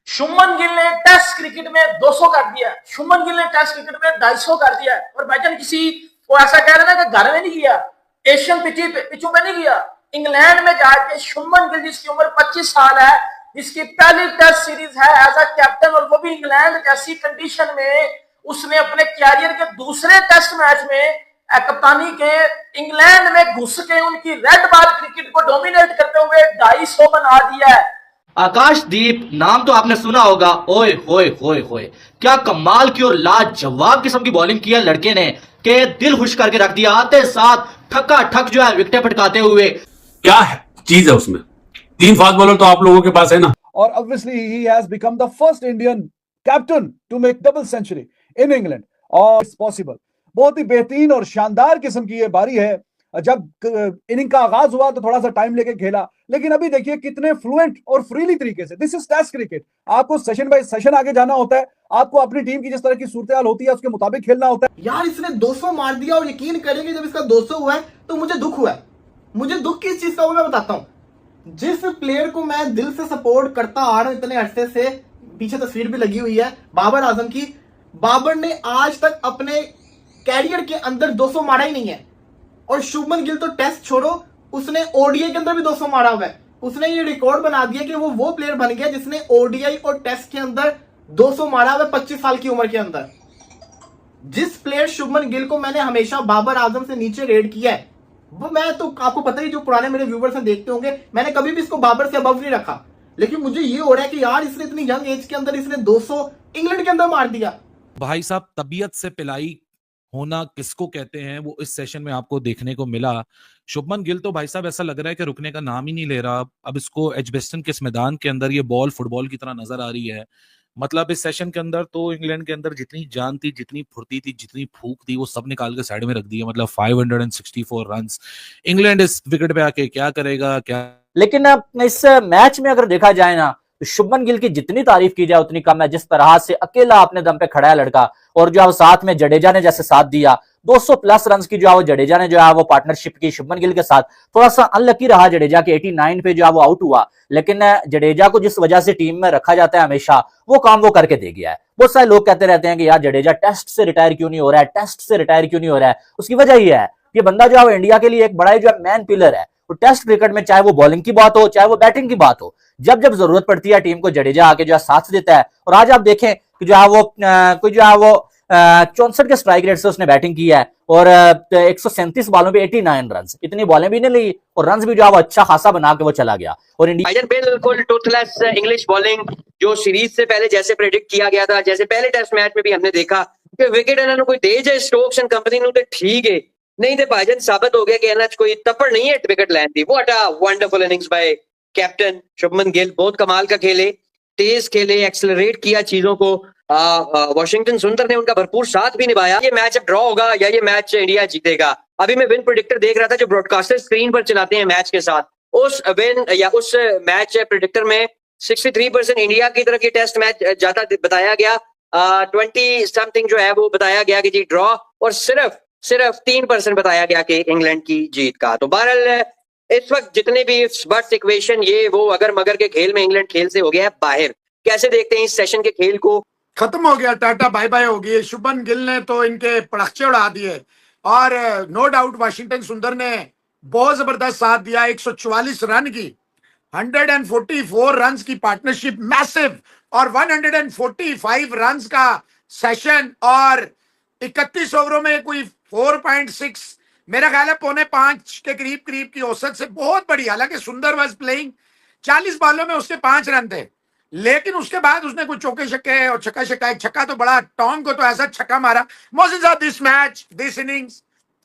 शुभमन गिल ने test cricket में 200 कर दिया, शुभमन गिल ने टेस्ट क्रिकेट में 250 कर दिया। और भाईजान किसी को ऐसा कह रहे ना कि घर में नहीं किया, एशियन पिचों में नहीं किया, इंग्लैंड में जाके शुभमन गिल जिसकी उम्र 25 साल है, जिसकी पहली टेस्ट सीरीज है एज अ कैप्टन, और वो भी इंग्लैंड जैसी कंडीशन में, उसने अपने कैरियर के दूसरे टेस्ट मैच में कप्तानी के इंग्लैंड में घुस के उनकी रेड बॉल क्रिकेट को डोमिनेट करते हुए 250 बना दिया है। आकाशदीप नाम तो आपने सुना होगा। ओए होए होए होए, क्या कमाल की और लाजवाब किस्म की बॉलिंग की है लड़के ने, के दिल खुश करके रख दिया। आते साथ ठक्का ठक जो है विकेटें पटकाते हुए। क्या है चीज है उसमें, 3 फास्ट बॉलर तो आप लोगों के पास है ना। और obviously he has become the first Indian captain to make double century in England और it's possible। बहुत ही बेहतरीन और शानदार किस्म की ये बारी है। जब इनिंग का आगाज हुआ तो थोड़ा सा टाइम लेके खेला, लेकिन अभी देखिए कितने फ्लुएंट और फ्रीली तरीके से, दिस इज टेस्ट क्रिकेट, आपको सेशन बाय सेशन आगे जाना होता है, आपको अपनी टीम की जिस तरह की सूरत होती है उसके मुताबिक खेलना होता है। यार इसने 200 मार दिया और यकीन करेंगे जब इसका 200 हुआ है तो मुझे दुख हुआ है। मुझे दुख किस चीज का हुआ मैं बताता हूं। जिस प्लेयर को मैं दिल से सपोर्ट करता आ रहा हूं इतने अरसे से, पीछे तस्वीर भी लगी हुई है बाबर आजम की, बाबर ने आज तक अपने कैरियर के अंदर 200 मारा ही नहीं है। और शुभमन गिल तो टेस्ट छोड़ो, उसने ओडीआई के अंदर भी 200 मारा हुआ है। उसने ये रिकॉर्ड बना दिया कि वो प्लेयर बन गया जिसने ओडीआई और टेस्ट के अंदर 200 मारा हुआ है 25 साल की उम्र के अंदर। जिस प्लेयर शुभमन गिल को मैंने हमेशा बाबर आजम से नीचे रेट किया है, वो मैं तो आपको पता ही, जो पुराने मेरे व्यूवर्स हैं देखते होंगे, मैंने कभी भी इसको बाबर से अबव नहीं रखा। लेकिन मुझे ये हो रहा है कि यार इसने इतनी यंग एज के अंदर इसने 200 इंग्लैंड के अंदर मार दिया। भाई साहब, तबीयत से पिलाई होना किसको कहते हैं वो इस सेशन में आपको देखने को मिला। शुभमन गिल तो भाई साहब ऐसा लग रहा है कि रुकने का नाम ही नहीं ले रहा। अब इसको एजबेस्टन के इस मैदान के अंदर ये बॉल फुटबॉल की तरह नजर आ रही है। मतलब इस सेशन के अंदर तो इंग्लैंड के अंदर जितनी जान थी, जितनी फुर्ती थी, जितनी फूक थी, वो सब निकाल के साइड में रख दी है। मतलब 564 रन्स। इंग्लैंड इस विकेट पे आके क्या करेगा क्या। लेकिन इस मैच में अगर देखा जाए ना, तो शुभमन गिल की जितनी तारीफ की जाए उतनी कम है। जिस तरह से अकेला अपने दम पे खड़ा है लड़का, और जो है साथ में जडेजा ने जैसे साथ दिया, 200 प्लस रन की जो है वो जडेजा ने जो है वो पार्टनरशिप की शुभमन गिल के साथ। थोड़ा सा अनलकी रहा जडेजा के, 89 पे जो है वो आउट हुआ, लेकिन जडेजा को जिस वजह से टीम में रखा जाता है हमेशा, वो काम वो करके दे गया है। बहुत सारे लोग कहते रहते हैं कि यार जडेजा टेस्ट से रिटायर क्यों नहीं हो रहा है, टेस्ट से रिटायर क्यों नहीं हो रहा है। उसकी वजह यह है कि बंदा जो है इंडिया के लिए एक बड़ा जो है मैन पिलर है। तो टेस्ट क्रिकेट में चाहे वो बॉलिंग की बात हो, चाहे वो बैटिंग की बात हो, जब जब जरूरत पड़ती है टीम को जडेजा आके जो है साथ देता है। और आज आप देखें कि जो है वो कोई जो है वो 64 के स्ट्राइक रेट से उसने बैटिंग की है, और 137 बॉलों पे 89 रन, इतनी बॉलें भी नहीं ली, और रन भी जो है वो अच्छा खासा बना के वो चला गया। और इंडिया बिल्कुल टूथलेस इंग्लिश बॉलिंग, जो सीरीज से पहले जैसे प्रेडिक्ट किया गया था, जैसे पहले टेस्ट मैच में भी हमने देखा कि विकेट इन्होंने कोई तेज है स्टोक्स एंड कंपनी नु ठीक है, नहीं तो भाईजान साबित हो गया कि इन्हें कोई तपड़ नहीं है wicket land the. What a wonderful innings bye captain Shubman Gill. बहुत कमाल का खेले, तेज खेले, एक्सेलरेट किया चीजों को। वॉशिंगटन सुंदर ने उनका भरपूर साथ भी निभाया। ये मैच अब ड्रॉ होगा या ये मैच इंडिया जीतेगा। अभी मैं विन प्रेडिक्टर देख रहा था जो ब्रॉडकास्टर स्क्रीन पर चलाते हैं मैच के साथ, उस विन या उस मैच प्रेडिक्टर में 63% इंडिया की तरफ ये टेस्ट मैच जाता बताया गया, 20 समथिंग जो है वो बताया गया कि जी ड्रॉ, और सिर्फ 3% बताया गया कि इंग्लैंड की जीत का। तो बहरहाल इस वक्त जितने भी बर्थ इक्वेशन ये वो अगर मगर के खेल में इंग्लैंड खेल से हो गया है बाहर। कैसे देखते हैं इस सेशन के खेल को? खत्म हो गया, टाटा बाय बाय हो गई। शुभमन गिल ने तो इनके पड़ाखे उड़ा दिए, और नो डाउट वाशिंगटन सुंदर ने बहुत जबरदस्त साथ दिया। 144 रन की 144 रन की पार्टनरशिप मैसिव, और 145 रन का सेशन, और 31 ओवरों में कोई 4.6 मेरा ख्याल है 4.5 के करीब की औसत से बहुत बड़ी। हालांकि सुंदर वाज प्लेइंग, 40 बॉलों में उसके 5 रन थे, लेकिन उसके बाद उसने कुछ चौके छक्के और छक्का, एक छक्का तो बड़ा, टॉम को तो ऐसा छक्का मारा। मोहसिन साहब, this match, this innings,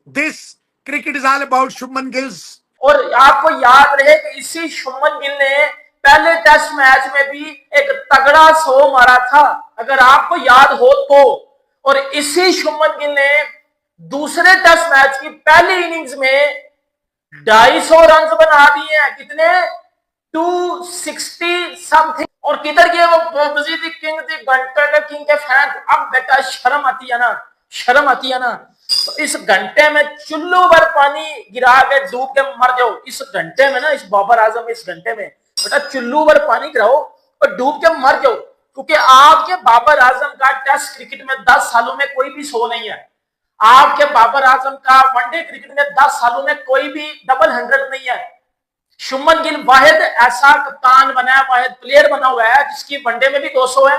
this cricket is all about Shubman gills. और आपको याद रहे कि इसी शुभमन गिल ने पहले टेस्ट मैच में भी एक तगड़ा 100 मारा था, अगर आपको याद हो तो। और इसी शुभमन गिल ने दूसरे टेस्ट मैच की पहली इनिंग्स में 250 रन बना दिए हैं। कितने? 260 समथिंग। और किधर गए वो मजीद किंग थी, घंटे के किंग के फैन। अब बेटा शर्म आती है ना, शर्म आती है ना। तो इस घंटे में चुल्लू भर पानी गिरा के डूब के मर जाओ। इस घंटे में ना, इस बाबर आजम इस घंटे में बेटा चुल्लू भर पानी गिराओ और डूब के मर जाओ। क्योंकि आपके बाबर आजम का टेस्ट क्रिकेट में 10 सालों में कोई भी 100 नहीं है। आपके बाबर आजम का वनडे क्रिकेट में 10 सालों में कोई भी डबल 100 नहीं है। शुभमन गिल वाहिद ऐसा कप्तान बना है, वाहिद प्लेयर बना हुआ है जिसकी वनडे में भी 200 है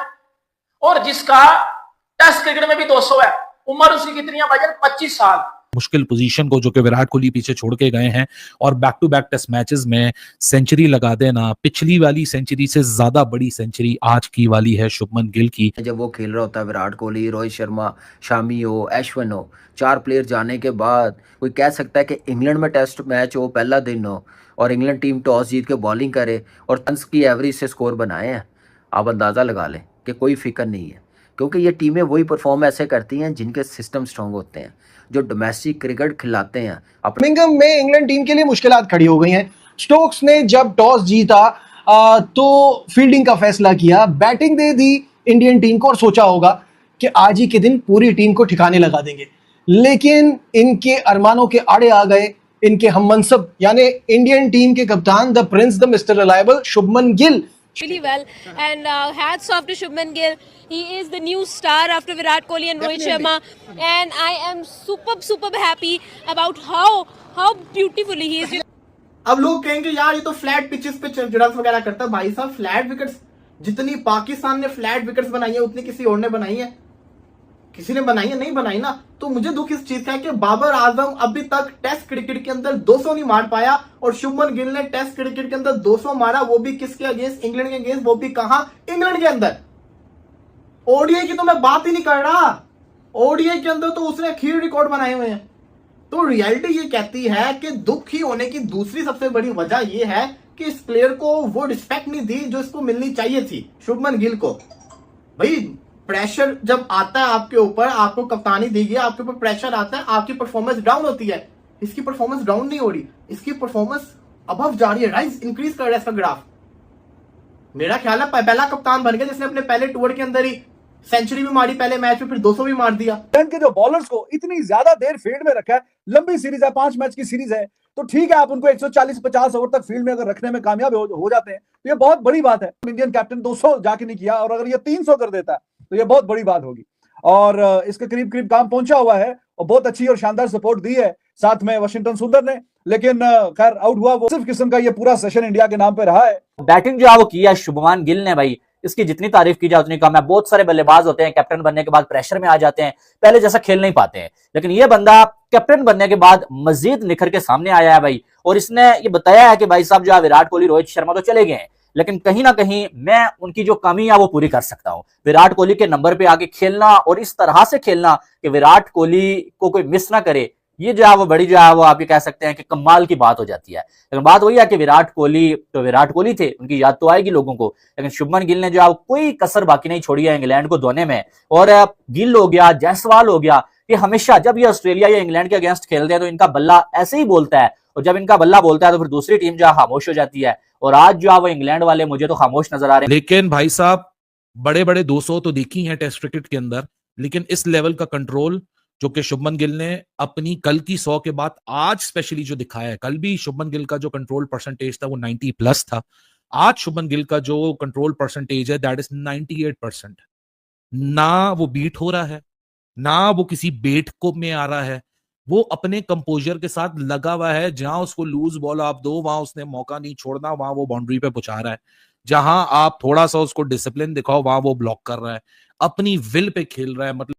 और जिसका टेस्ट क्रिकेट में भी 200 है। उम्र उसकी कितनी है भाईजान? 25 साल। मुश्किल पोजीशन को जो कि विराट कोहली पीछे छोड़ के गए हैं और back to back test matches में सेंचुरी लगा देना, पिछली वाली सेंचुरी से ज्यादा बड़ी सेंचुरी आज की वाली है शुभमन गिल की। जब वो खेल रहा होता है विराट कोहली, रोहित शर्मा, शामी हो, अश्विन हो, 4 प्लेयर जाने के बाद कोई कह सकता है कि इंग्लैंड में टेस्ट मैच हो, पहला दिन हो और इंग्लैंड टीम टॉस जीत के बॉलिंग करे और रन्स की एवरेज से स्कोर बनाए हैं, आप अंदाज़ा लगा लें कि कोई फिक्र नहीं है, क्योंकि ये टीमें वही परफॉर्म ऐसे करती हैं जिनके सिस्टम स्ट्रॉन्ग होते हैं, जो डोमेस्टिक क्रिकेट खिलाते हैं। बर्मिंघम में इंग्लैंड टीम के लिए मुश्किलात खड़ी हो गई हैं। स्टोक्स ने जब टॉस जीता तो फील्डिंग का फैसला किया, बैटिंग दे दी इंडियन टीम को और सोचा होगा कि आज ही के दिन पूरी टीम को ठिकाने लगा देंगे, लेकिन इनके अरमानों के आड़े आ गए इनके हममनसब यानी इंडियन टीम के कप्तान the Prince the mister reliable Shubman Gill. Really well, and hats off to Shubman Gill. He is the new star after Virat Kohli and Rohit Sharma, and I am super happy about how beautifully he is. अब लोग कहेंगे यार ये तो flat pitches पे runs वगैरह करता है। भाई साहब, फ्लैट विकेट्स जितनी पाकिस्तान ने फ्लैट विकेट्स बनाई है उतनी किसी और ने बनाई है? किसी ने बनाई है? नहीं बनाई ना। तो मुझे दुख इस चीज का है कि बाबर आजम अभी तक टेस्ट क्रिकेट के अंदर 200 नहीं मार पाया और शुभमन गिल ने टेस्ट क्रिकेट के अंदर 200 मारा, वो भी किसके अगेंस्ट? इंग्लैंड के अगेंस्ट, वो भी कहां? इंग्लैंड के अंदर। ओडीआई की तो मैं बात ही नहीं कर रहा, ओडीआई के अंदर तो उसने खीर रिकॉर्ड बनाए हुए हैं। तो रियलिटी ये कहती है कि दुखी होने की दूसरी सबसे बड़ी वजह ये है कि इस प्लेयर को वो रिस्पेक्ट नहीं दी जो इसको मिलनी चाहिए थी, शुभमन गिल को। भाई प्रेशर जब आता है आपके ऊपर, आपको कप्तानी दी गई, आपके ऊपर प्रेशर आता है, आपकी परफॉर्मेंस डाउन होती है। इसकी परफॉर्मेंस डाउन नहीं हो रही, इसकी परफॉर्मेंस अबव जा रही है, राइज इंक्रीज कर रहा है इसका ग्राफ। मेरा ख्याल है पहला कप्तान बन गया जिसने अपने पहले टूर के अंदर ही सेंचुरी भी मारी पहले मैच में, फिर 200 भी मार दिया। इंग्लैंड के जो बॉलर्स को इतनी ज्यादा देर फील्ड में रखा है, लंबी सीरीज है, 5 मैच की सीरीज है, तो ठीक है आप उनको 140-50 ओवर तक फील्ड में अगर रखने में कामयाब हो जाते हैं तो ये बहुत बड़ी बात है। इंडियन कैप्टन 200 जाके नहीं किया और अगर ये 300 कर देता है तो ये बहुत बड़ी बात होगी और इसके करीब काम पहुंचा हुआ है और बहुत अच्छी और शानदार सपोर्ट दी है साथ में वाशिंगटन सुंदर ने, लेकिन खैर आउट हुआ वो। सिर्फ किस्म का ये पूरा सेशन इंडिया के नाम पे रहा है। बैटिंग जो है वो किया शुभमान गिल ने, भाई इसकी जितनी तारीफ की जाए उतनी कम है। बहुत सारे बल्लेबाज होते हैं कैप्टन बनने के बाद प्रेशर में आ जाते हैं, पहले जैसा खेल नहीं पाते हैं, लेकिन ये बंदा कैप्टन बनने के बाद मजीद निखर के सामने आया है भाई। और इसने ये बताया है कि भाई साहब जो है विराट कोहली, रोहित शर्मा तो चले गए हैं, लेकिन कहीं ना कहीं मैं उनकी जो कमी है वो पूरी कर सकता हूं। विराट कोहली के नंबर पे आके खेलना और इस तरह से खेलना कि विराट कोहली को कोई मिस ना करे, ये जो है वो बड़ी जो है वो आप ये कह सकते हैं कि कमाल की बात हो जाती है। लेकिन बात वही है कि विराट कोहली थे, उनकी याद तो आएगी लोगों को, लेकिन शुभमन गिल ने जो है कोई कसर बाकी नहीं छोड़ी है इंग्लैंड को धोने में। और गिल हो गया, जायसवाल हो गया, ये हमेशा जब ये ऑस्ट्रेलिया या इंग्लैंड के अगेंस्ट खेलते हैं तो इनका बल्ला ऐसे ही बोलता है, और जब इनका बल्ला बोलता है तो फिर दूसरी टीम जो है खामोश हो जाती है। और आज जो है वो इंग्लैंड वाले मुझे तो खामोश नजर आ रहे हैं। लेकिन भाई साहब बड़े 200 तो देखी हैं टेस्ट क्रिकेट के अंदर, लेकिन इस लेवल का कंट्रोल जो कि शुभमन गिल ने अपनी कल की 100 के बाद आज स्पेशली जो दिखाया है, कल भी शुभमन गिल का जो कंट्रोल परसेंटेज था वो 90+ था, आज शुभमन गिल का जो कंट्रोल परसेंटेज है दैट इज 98%। ना वो बीट हो रहा है, ना वो किसी बेट को में आ रहा है, वो अपने कंपोजर के साथ लगा हुआ है। जहां उसको लूज बॉल आप दो वहां उसने मौका नहीं छोड़ना, वहां वो बाउंड्री पे पहुंचा रहा है। जहां आप थोड़ा सा उसको डिसिप्लिन दिखाओ वहां वो ब्लॉक कर रहा है, अपनी विल पे खेल रहा है। मतलब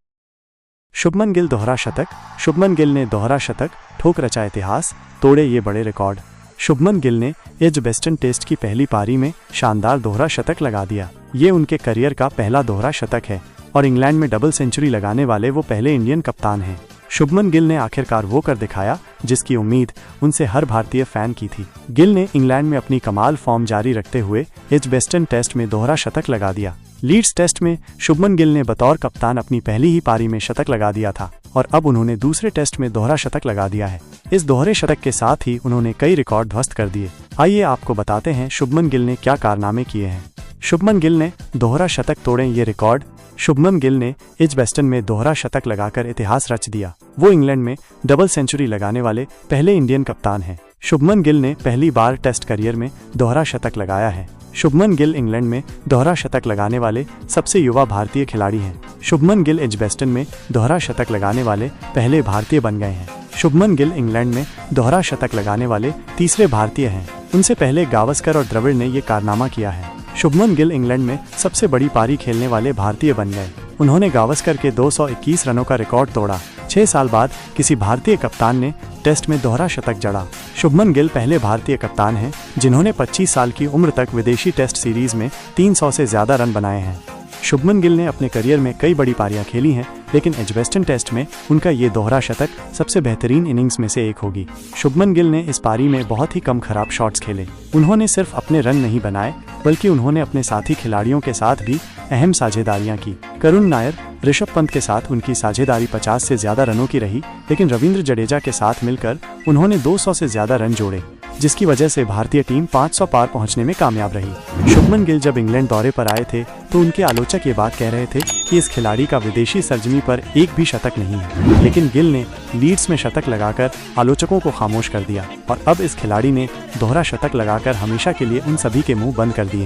शुभमन गिल दोहरा शतक। शुभमन गिल ने दोहरा शतक ठोक रचा इतिहास, तोड़े ये बड़े रिकॉर्ड। शुभमन गिल ने एजबेस्टन टेस्ट की पहली पारी में शानदार दोहरा शतक लगा दिया। ये उनके करियर का पहला दोहरा शतक है और इंग्लैंड में डबल सेंचुरी लगाने वाले वो पहले इंडियन कप्तान हैं। शुभमन गिल ने आखिरकार वो कर दिखाया जिसकी उम्मीद उनसे हर भारतीय फैन की थी। गिल ने इंग्लैंड में अपनी कमाल फॉर्म जारी रखते हुए एजबेस्टन टेस्ट में दोहरा शतक लगा दिया। लीड्स टेस्ट में शुभमन गिल ने बतौर कप्तान अपनी पहली ही पारी में शतक लगा दिया था और अब उन्होंने दूसरे टेस्ट में दोहरा शतक लगा दिया है। इस दोहरे शतक के साथ ही उन्होंने कई रिकॉर्ड ध्वस्त कर दिए। आइए आपको बताते हैं शुभमन गिल ने क्या कारनामे किए हैं। शुभमन गिल ने दोहरा शतक तोड़े ये रिकॉर्ड। शुभमन गिल ने एजबेस्टन में दोहरा शतक लगाकर इतिहास रच दिया। वो इंग्लैंड में डबल सेंचुरी लगाने वाले पहले इंडियन कप्तान हैं। शुभमन गिल ने पहली बार टेस्ट करियर में दोहरा शतक लगाया है। शुभमन गिल इंग्लैंड में दोहरा शतक लगाने वाले सबसे युवा भारतीय खिलाड़ी हैं। शुभमन गिल एजबेस्टन में दोहरा शतक लगाने वाले पहले भारतीय बन गए हैं। शुभमन गिल इंग्लैंड में दोहरा शतक लगाने वाले तीसरे भारतीय हैं। उनसे पहले गावस्कर और द्रविड़ ने ये कारनामा किया है। शुभमन गिल इंग्लैंड में सबसे बड़ी पारी खेलने वाले भारतीय बन गए। उन्होंने गावस्कर के 221 रनों का रिकॉर्ड तोड़ा। 6 साल बाद किसी भारतीय कप्तान ने टेस्ट में दोहरा शतक जड़ा। शुभमन गिल पहले भारतीय कप्तान हैं जिन्होंने 25 साल की उम्र तक विदेशी टेस्ट सीरीज में 300 से ज्यादा रन बनाए हैं। शुभमन गिल ने अपने करियर में कई बड़ी पारियां खेली हैं, लेकिन एजबेस्टन टेस्ट में उनका ये दोहरा शतक सबसे बेहतरीन इनिंग्स में से एक होगी। शुभमन गिल ने इस पारी में बहुत ही कम खराब शॉट्स खेले। उन्होंने सिर्फ अपने रन नहीं बनाए, बल्कि उन्होंने अपने साथी खिलाड़ियों के साथ भी अहम साझेदारियां की। करुण नायर, ऋषभ पंत के साथ उनकी साझेदारी 50 से ज्यादा रनों की रही, लेकिन रविंद्र जडेजा के साथ मिलकर उन्होंने 200 से ज्यादा रन जोड़े, जिसकी वजह से भारतीय टीम 500 पार पहुंचने में कामयाब रही। शुभमन गिल जब इंग्लैंड दौरे पर आए थे तो उनके आलोचक ये बात कह रहे थे कि इस खिलाड़ी का विदेशी सरजमी पर एक भी शतक नहीं है, लेकिन गिल ने लीड्स में शतक लगाकर आलोचकों को खामोश कर दिया और अब इस खिलाड़ी ने दोहरा शतक लगाकर हमेशा के लिए उन सभी के मुंह बंद कर दिए।